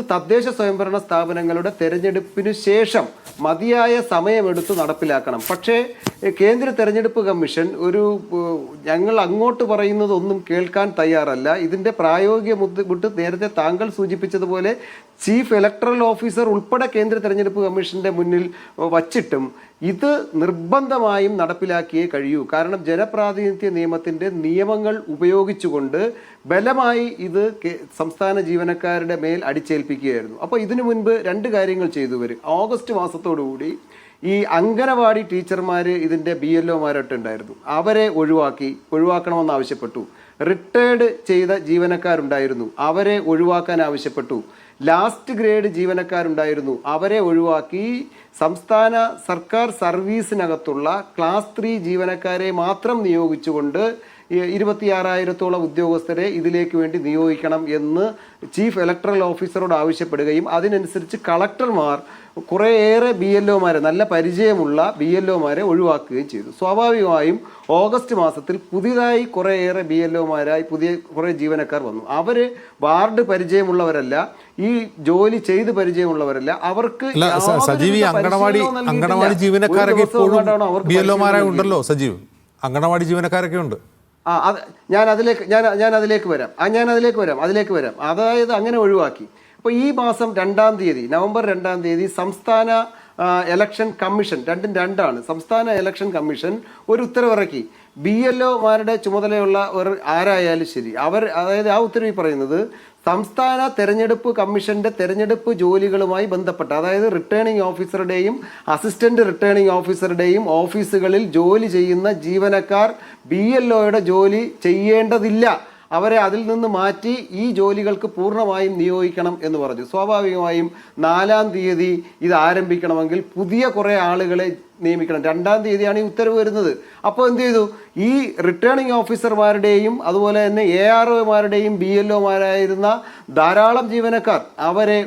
തദ്ദേശ സ്വയംഭരണ സ്ഥാപനങ്ങളുടെ തെരഞ്ഞെടുപ്പിനു ശേഷം മതിയായ സമയമെടുത്ത് നടപ്പിലാക്കണം. പക്ഷേ കേന്ദ്ര തെരഞ്ഞെടുപ്പ് കമ്മീഷൻ ഞങ്ങൾ അങ്ങോട്ട് പറയുന്നതൊന്നും കേൾക്കാൻ തയ്യാറല്ല. ഇതിൻ്റെ പ്രായോഗിക ബുദ്ധിമുട്ട് നേരത്തെ താങ്കൾ സൂചിപ്പിച്ചതുപോലെ ചീഫ് ഇലക്ടറൽ ഓഫീസർ ഉൾപ്പെടെ കേന്ദ്ര തെരഞ്ഞെടുപ്പ് കമ്മീഷന്റെ മുന്നിൽ വച്ചിട്ടും ഇത് നിർബന്ധമായും നടപ്പിലാക്കിയേ കഴിയൂ. കാരണം ജനപ്രാതിനിധ്യ നിയമത്തിൻ്റെ നിയമങ്ങൾ ഉപയോഗിച്ചുകൊണ്ട് ബലമായി ഇത് സംസ്ഥാന ജീവനക്കാരുടെ മേൽ അടിച്ചേൽപ്പിക്കുകയായിരുന്നു. അപ്പോൾ ഇതിനു മുൻപ് രണ്ട് കാര്യങ്ങൾ ചെയ്തു വരും. ഓഗസ്റ്റ് മാസത്തോടുകൂടി ഈ അംഗനവാടി ടീച്ചർമാർ ഇതിൻ്റെ BLOമാരായിട്ടുണ്ടായിരുന്നു, അവരെ ഒഴിവാക്കണമെന്ന് ആവശ്യപ്പെട്ടു. റിട്ടയർഡ് ചെയ്ത ജീവനക്കാരുണ്ടായിരുന്നു, അവരെ ഒഴിവാക്കാൻ ആവശ്യപ്പെട്ടു. ലാസ്റ്റ് ഗ്രേഡ് ജീവനക്കാരുണ്ടായിരുന്നു, അവരെ ഒഴിവാക്കി സംസ്ഥാന സർക്കാർ സർവീസിനകത്തുള്ള ക്ലാസ് 3 ജീവനക്കാരെ മാത്രം നിയോഗിച്ചുകൊണ്ട് 26,000-ഓളം ഉദ്യോഗസ്ഥരെ ഇതിലേക്ക് വേണ്ടി നിയോഗിക്കണം എന്ന് ചീഫ് ഇലക്ടറൽ ഓഫീസറോട് ആവശ്യപ്പെടുകയും അതിനനുസരിച്ച് കളക്ടർമാർ കുറേയേറെ BLOമാരെ, നല്ല പരിചയമുള്ള BLOമാരെ ഒഴിവാക്കുകയും ചെയ്തു. സ്വാഭാവികമായും ഓഗസ്റ്റ് മാസത്തിൽ പുതിയതായി കുറേയേറെ BLOമാരായി പുതിയ കുറേ ജീവനക്കാർ വന്നു. അവർ വാർഡ് പരിചയമുള്ളവരല്ല, ഈ ജോലി ചെയ്ത് പരിചയമുള്ളവരല്ല. അവർക്ക് അങ്കണവാടി ജീവനക്കാരൊക്കെ ഉണ്ടല്ലോ സജീവ്, അങ്കണവാടി ജീവനക്കാരൊക്കെ ഉണ്ട്. ഞാൻ അതിലേക്ക് വരാം. അതായത് അങ്ങനെ ഒഴിവാക്കി. അപ്പോൾ ഈ മാസം 2-ാം തീയതി, നവംബർ 2-ാം തീയതി സംസ്ഥാന ഇലക്ഷൻ കമ്മീഷൻ, രണ്ടും രണ്ടാണ്, സംസ്ഥാന ഇലക്ഷൻ കമ്മീഷൻ ഒരു ഉത്തരവിറക്കി. BLOമാരുടെ ചുമതലയുള്ള ആരായാലും ശരി, അതായത് ആ ഉത്തരവിൽ പറയുന്നത് സംസ്ഥാന തെരഞ്ഞെടുപ്പ് കമ്മീഷന്റെ തെരഞ്ഞെടുപ്പ് ജോലികളുമായി ബന്ധപ്പെട്ട, അതായത് റിട്ടേണിംഗ് ഓഫീസറുടെയും അസിസ്റ്റന്റ് റിട്ടേണിംഗ് ഓഫീസറുടെയും ഓഫീസുകളിൽ ജോലി ചെയ്യുന്ന ജീവനക്കാർ BLOയുടെ ജോലി ചെയ്യേണ്ടതില്ല, അവരെ അതിൽ നിന്ന് മാറ്റി ഈ ജോലികൾക്ക് പൂർണ്ണമായും നിയോഗിക്കണം എന്ന് പറഞ്ഞു. സ്വാഭാവികമായും 4-ാം തീയതി ഇത് ആരംഭിക്കണമെങ്കിൽ പുതിയ കുറേ ആളുകളെ നിയമിക്കണം. 2-ാം തീയതിയാണ് ഈ ഉത്തരവ് വരുന്നത്. അപ്പോൾ എന്ത് ചെയ്തു? ഈ റിട്ടേണിംഗ് ഓഫീസർമാരുടെയും അതുപോലെ തന്നെ AROമാരുടെയും BLOമാരായിരുന്ന ധാരാളം ജീവനക്കാർ അവരെ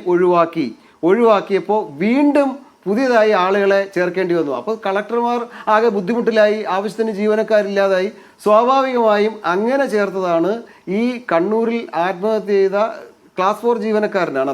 ഒഴിവാക്കിയപ്പോൾ വീണ്ടും പുതിയതായി ആളുകളെ ചേർക്കേണ്ടി വന്നു. അപ്പോൾ കളക്ടർമാർ ആകെ ബുദ്ധിമുട്ടിലായി, ആവശ്യത്തിന് ജീവനക്കാരില്ലാതായി. സ്വാഭാവികമായും അങ്ങനെ ചേർത്തതാണ് ഈ കണ്ണൂരിൽ ആത്മഹത്യ ചെയ്ത ക്ലാസ് 4 ജീവനക്കാരനാണ്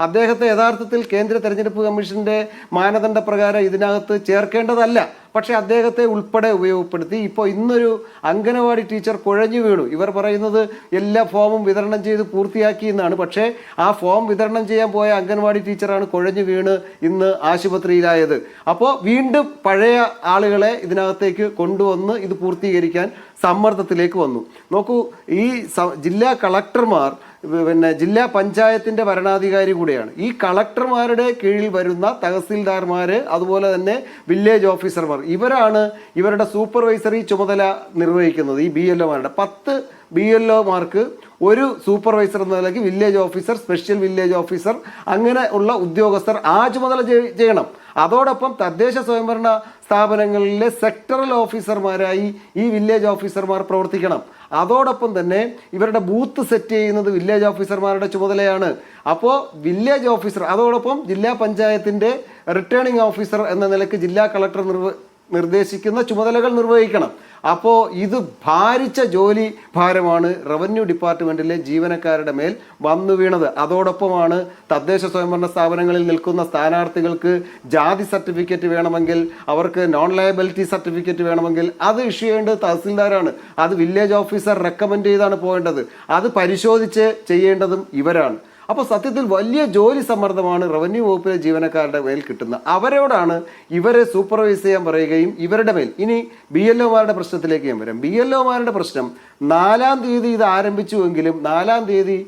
അദ്ദേഹത്തെ യഥാർത്ഥത്തിൽ കേന്ദ്ര തെരഞ്ഞെടുപ്പ് കമ്മീഷന്റെ മാനദണ്ഡ പ്രകാരം ഇതിനകത്ത് ചേർക്കേണ്ടതല്ല, പക്ഷെ അദ്ദേഹത്തെ ഉൾപ്പെടെ ഉപയോഗപ്പെടുത്തി. ഇപ്പോൾ ഇന്നൊരു അംഗനവാടി ടീച്ചർ കുഴഞ്ഞു വീണു. ഇവർ പറയുന്നത് എല്ലാ ഫോമും വിതരണം ചെയ്ത് പൂർത്തിയാക്കി എന്നാണ്. പക്ഷേ ആ ഫോം വിതരണം ചെയ്യാൻ പോയ അംഗനവാടി ടീച്ചറാണ് കുഴഞ്ഞു വീണ് ഇന്ന് ആശുപത്രിയിലായത്. അപ്പോൾ വീണ്ടും പഴയ ആളുകളെ ഇതിനകത്തേക്ക് കൊണ്ടുവന്ന് ഇത് പൂർത്തീകരിക്കാൻ സമ്മർദ്ദത്തിലേക്ക് വന്നു. നോക്കൂ, ഈ ജില്ലാ കളക്ടർമാർ ജില്ലാ പഞ്ചായത്തിന്റെ ഭരണാധികാരി കൂടെയാണ്. ഈ കളക്ടർമാരുടെ കീഴിൽ വരുന്ന തഹസിൽദാർമാർ, അതുപോലെ തന്നെ വില്ലേജ് ഓഫീസർമാർ, ഇവരാണ് ഇവരുടെ സൂപ്പർവൈസറി ചുമതല നിർവഹിക്കുന്നത്. ഈ BLOമാരുടെ 10 BLOമാർക്ക് ഒരു സൂപ്പർവൈസർ എന്ന നിലയ്ക്ക് village officer, special village officer, അങ്ങനെ ഉള്ള ഉദ്യോഗസ്ഥർ ആ ചുമതല ചെയ്യണം. അതോടൊപ്പം തദ്ദേശ സ്വയംഭരണ സ്ഥാപനങ്ങളിലെ സെക്ടറൽ ഓഫീസർമാരായി ഈ വില്ലേജ് ഓഫീസർമാർ പ്രവർത്തിക്കണം. അതോടൊപ്പം തന്നെ ഇവരുടെ ബൂത്ത് സെറ്റ് ചെയ്യുന്നത് വില്ലേജ് ഓഫീസർമാരുടെ ചുമതലയാണ്. അപ്പോൾ വില്ലേജ് ഓഫീസർ, അതോടൊപ്പം ജില്ലാ പഞ്ചായത്തിൻ്റെ റിട്ടേണിംഗ് ഓഫീസർ എന്ന നിലയ്ക്ക് ജില്ലാ കളക്ടർ നിർദ്ദേശിക്കുന്ന ചുമതലകൾ നിർവഹിക്കണം. അപ്പോൾ ഇത് ഭാരിച്ച ജോലി ഭാരമാണ് റവന്യൂ ഡിപ്പാർട്ട്മെന്റിലെ ജീവനക്കാരുടെ മേൽ വന്നു വീണത്. അതോടൊപ്പമാണ് തദ്ദേശ സ്വയംഭരണ സ്ഥാപനങ്ങളിൽ നിൽക്കുന്ന സ്ഥാനാർത്ഥികൾക്ക് ജാതി സർട്ടിഫിക്കറ്റ് വേണമെങ്കിൽ, അവർക്ക് നോൺ ലയബിലിറ്റി സർട്ടിഫിക്കറ്റ് വേണമെങ്കിൽ അത് ഇഷ്യൂ ചെയ്യേണ്ടത് തഹസിൽദാരാണ്. അത് വില്ലേജ് ഓഫീസർ റെക്കമെൻഡ് ചെയ്താണ് പോകേണ്ടത്. അത് പരിശോധിച്ച് ചെയ്യേണ്ടതും ഇവരാണ്. അപ്പോൾ സത്യത്തിൽ വലിയ ജോലി സമ്മർദ്ദമാണ് റവന്യൂ വകുപ്പിലെ ജീവനക്കാരുടെ മേൽ കിട്ടുന്നത്. അവരോടാണ് ഇവരെ സൂപ്പർവൈസ് ചെയ്യാൻ പറയുകയും ഇവരുടെ മേൽ. ഇനി BLOമാരുടെ പ്രശ്നത്തിലേക്ക് ഞാൻ വരാം. BLOമാരുടെ പ്രശ്നം 4-ാം തീയതി ഇത് ആരംഭിച്ചുവെങ്കിലും 4-ാം തീയതി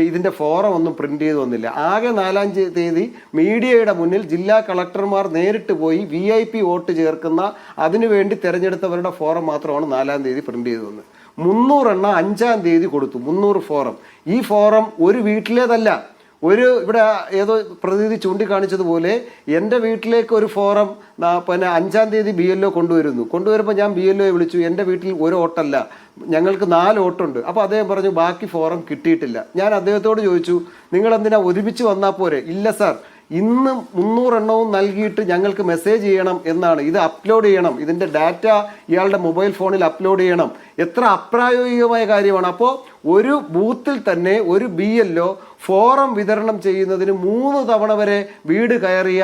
ഇതിൻ്റെ ഫോറം ഒന്നും പ്രിന്റ് ചെയ്ത് വന്നില്ല. ആകെ 4-ാം തീയതി മീഡിയയുടെ മുന്നിൽ ജില്ലാ കളക്ടർമാർ നേരിട്ട് പോയി VIP വോട്ട് ചേർക്കുന്ന അതിനുവേണ്ടി തിരഞ്ഞെടുത്തവരുടെ ഫോറം മാത്രമാണ് 4-ാം തീയതി പ്രിന്റ് ചെയ്ത് വന്നത്. 300 എണ്ണം 5-ാം തീയതി കൊടുത്തു. 300 ഫോറം. ഈ ഫോറം ഒരു വീട്ടിലേതല്ല. ഇവിടെ ഏതോ പ്രതിനിധി ചൂണ്ടിക്കാണിച്ചതുപോലെ എൻ്റെ വീട്ടിലേക്ക് ഒരു ഫോറം 5-ാം തീയതി BLO കൊണ്ടുവരുമ്പോൾ ഞാൻ BLOയെ വിളിച്ചു. എൻ്റെ വീട്ടിൽ ഒരു വോട്ടല്ല, ഞങ്ങൾക്ക് 4 വോട്ടുണ്ട്. അപ്പോൾ അദ്ദേഹം പറഞ്ഞു ബാക്കി ഫോറം കിട്ടിയിട്ടില്ല. ഞാൻ അദ്ദേഹത്തോട് ചോദിച്ചു, നിങ്ങൾ എന്തിനാ ഒരുമിച്ച് വന്നാൽ പോരെ? ഇല്ല സാർ, ഇന്ന് 300 എണ്ണവും നൽകിയിട്ട് ഞങ്ങൾക്ക് മെസ്സേജ് ചെയ്യണം എന്നാണ്. ഇത് അപ്ലോഡ് ചെയ്യണം, ഇതിൻ്റെ ഡാറ്റ ഇയാളുടെ മൊബൈൽ ഫോണിൽ അപ്ലോഡ് ചെയ്യണം. എത്ര അപ്രായോഗികമായ കാര്യമാണ്. അപ്പോൾ ഒരു ബൂത്തിൽ തന്നെ ഒരു BLO ഫോറം വിതരണം ചെയ്യുന്നതിന് 3 തവണ വരെ വീട് കയറിയ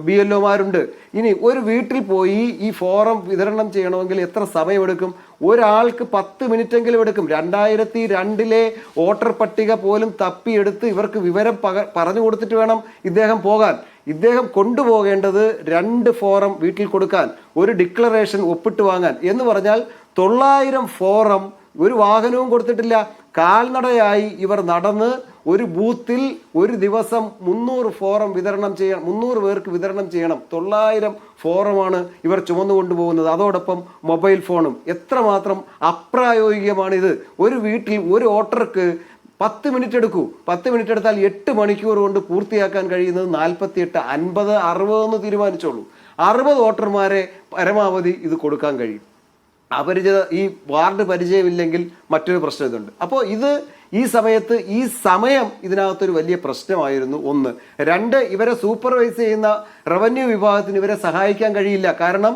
BLOമാരുണ്ട്. ഇനി ഒരു വീട്ടിൽ പോയി ഈ ഫോറം വിതരണം ചെയ്യണമെങ്കിൽ എത്ര സമയമെടുക്കും? ഒരാൾക്ക് 10 മിനിറ്റെങ്കിലും എടുക്കും. 2002 വോട്ടർ പട്ടിക പോലും തപ്പിയെടുത്ത് ഇവർക്ക് വിവരം പറഞ്ഞു കൊടുത്തിട്ട് വേണം ഇദ്ദേഹം പോകാൻ. ഇദ്ദേഹം കൊണ്ടുപോകേണ്ടത് 2 ഫോറം വീട്ടിൽ കൊടുക്കാൻ, ഒരു ഡിക്ലറേഷൻ ഒപ്പിട്ട് വാങ്ങാൻ എന്ന് പറഞ്ഞാൽ 900 ഫോറം ഒരു വാഹനവും കൊടുത്തിട്ടില്ല. കാൽനടയായി ഇവർ നടന്ന് ഒരു ബൂത്തിൽ ഒരു ദിവസം 300 ഫോറം വിതരണം ചെയ്യണം, 300 പേർക്ക് വിതരണം ചെയ്യണം. 900 ഫോറമാണ് ഇവർ ചുമന്നുകൊണ്ടുപോകുന്നത്. അതോടൊപ്പം മൊബൈൽ ഫോണും. എത്രമാത്രം അപ്രായോഗികമാണിത്. ഒരു വീട്ടിൽ ഒരു വോട്ടർക്ക് 10 മിനിറ്റ് എടുക്കൂ. 10 മിനിറ്റ് എടുത്താൽ 8 മണിക്കൂർ കൊണ്ട് പൂർത്തിയാക്കാൻ കഴിയുന്നത് 48, 50, 60 എന്ന് തീരുമാനിച്ചോളൂ. 60 വോട്ടർമാരെ പരമാവധി ഇത് കൊടുക്കാൻ കഴിയും. അപരിചിത ഈ വാർഡ് പരിചയമില്ലെങ്കിൽ മറ്റൊരു പ്രശ്നം ഇതുണ്ട്. അപ്പോൾ ഈ സമയം ഇതിനകത്തൊരു വലിയ പ്രശ്നമായിരുന്നു. 1. 2, ഇവരെ സൂപ്പർവൈസ് ചെയ്യുന്ന റവന്യൂ വിഭാഗത്തിന് ഇവരെ സഹായിക്കാൻ കഴിയില്ല. കാരണം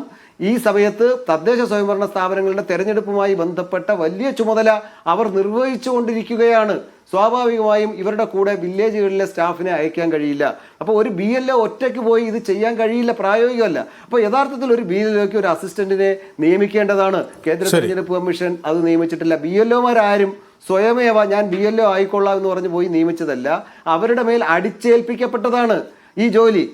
ഈ സമയത്ത് തദ്ദേശ സ്വയംഭരണ സ്ഥാപനങ്ങളുടെ തെരഞ്ഞെടുപ്പുമായി ബന്ധപ്പെട്ട വലിയ ചുമതല അവർ നിർവഹിച്ചു കൊണ്ടിരിക്കുകയാണ്. സ്വാഭാവികമായും ഇവരുടെ കൂടെ വില്ലേജുകളിലെ സ്റ്റാഫിനെ അയക്കാൻ കഴിയില്ല. അപ്പോൾ ഒരു BLO ഒറ്റയ്ക്ക് പോയി ഇത് ചെയ്യാൻ കഴിയില്ല, പ്രായോഗികമല്ല. അപ്പോൾ യഥാർത്ഥത്തിൽ ഒരു BLOയ്ക്ക് ഒരു അസിസ്റ്റന്റിനെ നിയമിക്കേണ്ടതാണ്. കേന്ദ്ര തെരഞ്ഞെടുപ്പ് കമ്മീഷൻ അത് നിയമിച്ചിട്ടില്ല. BLOമാരും സ്വയമേവ ഞാൻ BLO ആയിക്കൊള്ളാം എന്ന് പറഞ്ഞ് പോയി നിയമിച്ചതല്ല, അവരുടെ മേൽ അടിച്ചേൽപ്പിക്കപ്പെട്ടതാണ് ഈ ജോലി.